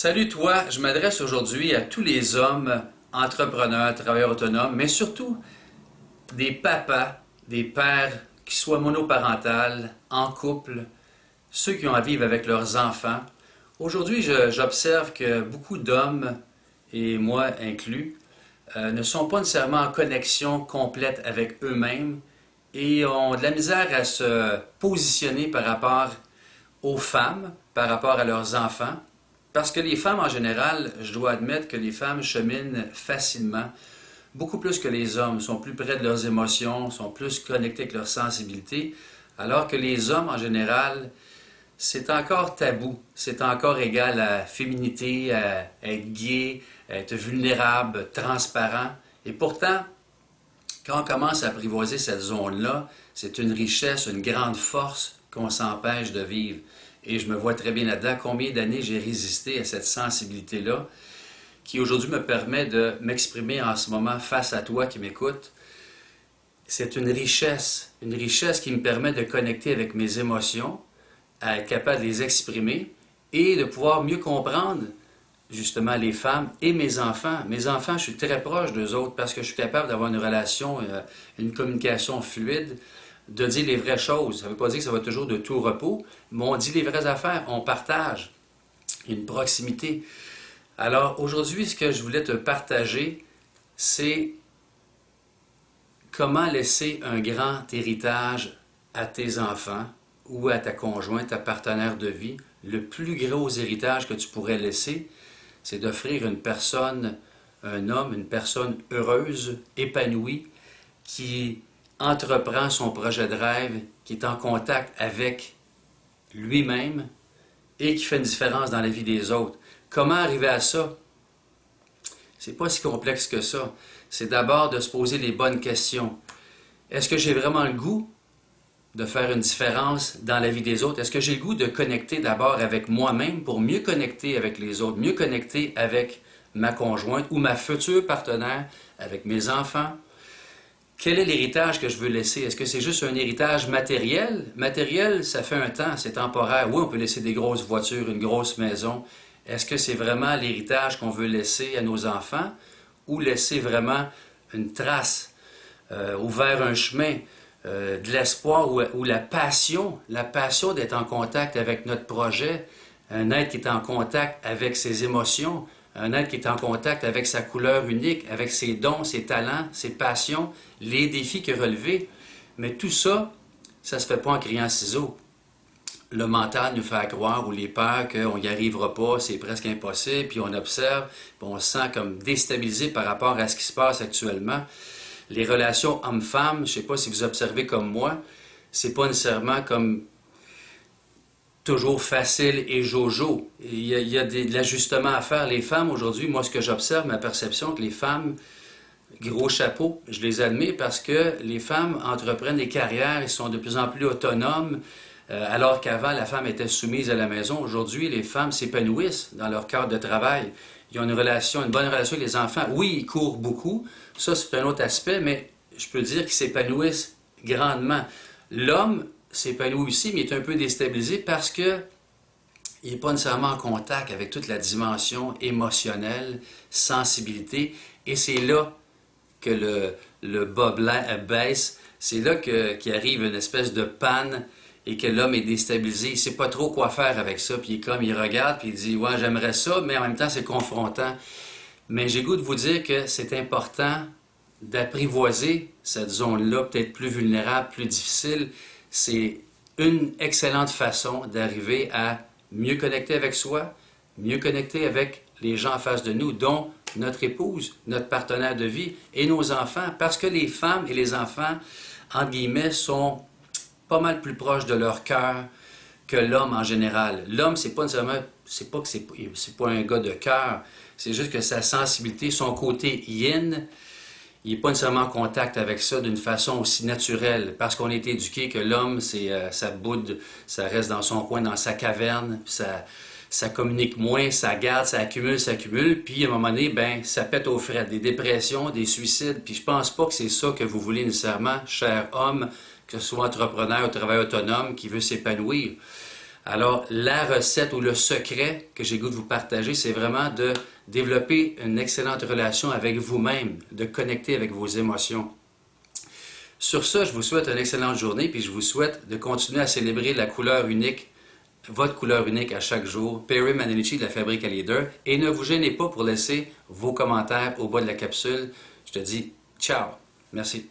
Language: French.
Salut toi, je m'adresse aujourd'hui à tous les hommes, entrepreneurs, travailleurs autonomes, mais surtout des papas, des pères qui soient monoparentales, en couple, ceux qui ont à vivre avec leurs enfants. Aujourd'hui, j'observe que beaucoup d'hommes, et moi inclus, ne sont pas nécessairement en connexion complète avec eux-mêmes et ont de la misère à se positionner par rapport aux femmes, par rapport à leurs enfants. Parce que les femmes, en général, je dois admettre que les femmes cheminent facilement, beaucoup plus que les hommes, sont plus près de leurs émotions, sont plus connectés avec leur sensibilité, alors que les hommes, en général, c'est encore tabou, c'est encore égal à féminité, à être gay, à être vulnérable, transparent. Et pourtant, quand on commence à apprivoiser cette zone-là, c'est une richesse, une grande force qu'on s'empêche de vivre. Et je me vois très bien là-dedans combien d'années j'ai résisté à cette sensibilité-là qui aujourd'hui me permet de m'exprimer en ce moment face à toi qui m'écoutes. C'est une richesse qui me permet de connecter avec mes émotions, à être capable de les exprimer et de pouvoir mieux comprendre justement les femmes et mes enfants. Mes enfants, je suis très proche d'eux autres parce que je suis capable d'avoir une relation, une communication fluide, de dire les vraies choses. Ça ne veut pas dire que ça va toujours de tout repos, mais on dit les vraies affaires, on partage. Il y a une proximité. Alors aujourd'hui, ce que je voulais te partager, c'est comment laisser un grand héritage à tes enfants ou à ta conjointe, ta partenaire de vie. Le plus gros héritage que tu pourrais laisser, c'est d'offrir une personne, un homme, une personne heureuse, épanouie, qui entreprend son projet de rêve, qui est en contact avec lui-même et qui fait une différence dans la vie des autres. Comment arriver à ça? C'est pas si complexe que ça. C'est d'abord de se poser les bonnes questions. Est-ce que j'ai vraiment le goût de faire une différence dans la vie des autres? Est-ce que j'ai le goût de connecter d'abord avec moi-même pour mieux connecter avec les autres, mieux connecter avec ma conjointe ou ma future partenaire, avec mes enfants? Quel est l'héritage que je veux laisser? Est-ce que c'est juste un héritage matériel? Matériel, ça fait un temps, c'est temporaire. Oui, on peut laisser des grosses voitures, une grosse maison. Est-ce que c'est vraiment l'héritage qu'on veut laisser à nos enfants ou laisser vraiment une trace, ouvert un chemin, de l'espoir ou la passion d'être en contact avec notre projet, un être qui est en contact avec ses émotions, un être qui est en contact avec sa couleur unique, avec ses dons, ses talents, ses passions, les défis qu'il a relevés. Mais tout ça, ça ne se fait pas en criant ciseaux. Le mental nous fait croire, ou les peurs, qu'on n'y arrivera pas, c'est presque impossible, puis on observe, puis on se sent comme déstabilisé par rapport à ce qui se passe actuellement. Les relations hommes-femmes, je ne sais pas si vous observez comme moi, c'est pas nécessairement comme toujours facile et jojo. Il y a de l'ajustement à faire. Les femmes aujourd'hui, moi ce que j'observe, ma perception, que les femmes, gros chapeau, je les admets parce que les femmes entreprennent des carrières, ils sont de plus en plus autonomes, alors qu'avant la femme était soumise à la maison. Aujourd'hui, les femmes s'épanouissent dans leur cadre de travail. Ils ont une bonne relation avec les enfants. Oui, ils courent beaucoup, ça c'est un autre aspect, mais je peux dire qu'ils s'épanouissent grandement. L'homme s'épanouit aussi, mais il est un peu déstabilisé parce que il n'est pas nécessairement en contact avec toute la dimension émotionnelle, sensibilité, et c'est là que le bas baisse, c'est là qu'il arrive une espèce de panne et que l'homme est déstabilisé, il ne sait pas trop quoi faire avec ça, puis il regarde, puis il dit « ouais, j'aimerais ça », mais en même temps, c'est confrontant. Mais j'ai goût de vous dire que c'est important d'apprivoiser cette zone-là, peut-être plus vulnérable, plus difficile. C'est une excellente façon d'arriver à mieux connecter avec soi, mieux connecter avec les gens en face de nous, dont notre épouse, notre partenaire de vie et nos enfants, parce que les femmes et les enfants, entre guillemets, sont pas mal plus proches de leur cœur que l'homme en général. L'homme, c'est pas nécessairement, c'est pas un gars de cœur, c'est juste que sa sensibilité, son côté yin, il n'est pas nécessairement en contact avec ça d'une façon aussi naturelle, parce qu'on est éduqué que l'homme, c'est ça boude, ça reste dans son coin, dans sa caverne, ça communique moins, ça garde, ça accumule, puis à un moment donné, ben, ça pète aux frettes, des dépressions, des suicides, puis je pense pas que c'est ça que vous voulez nécessairement, cher homme, que ce soit entrepreneur ou travailleur autonome, qui veut s'épanouir. Alors, la recette ou le secret que j'ai le goût de vous partager, c'est vraiment de développer une excellente relation avec vous-même, de connecter avec vos émotions. Sur ça, je vous souhaite une excellente journée, puis je vous souhaite de continuer à célébrer la couleur unique, votre couleur unique à chaque jour. Perry Manucci de la Fabrique à Leader. Et ne vous gênez pas pour laisser vos commentaires au bas de la capsule. Je te dis ciao. Merci.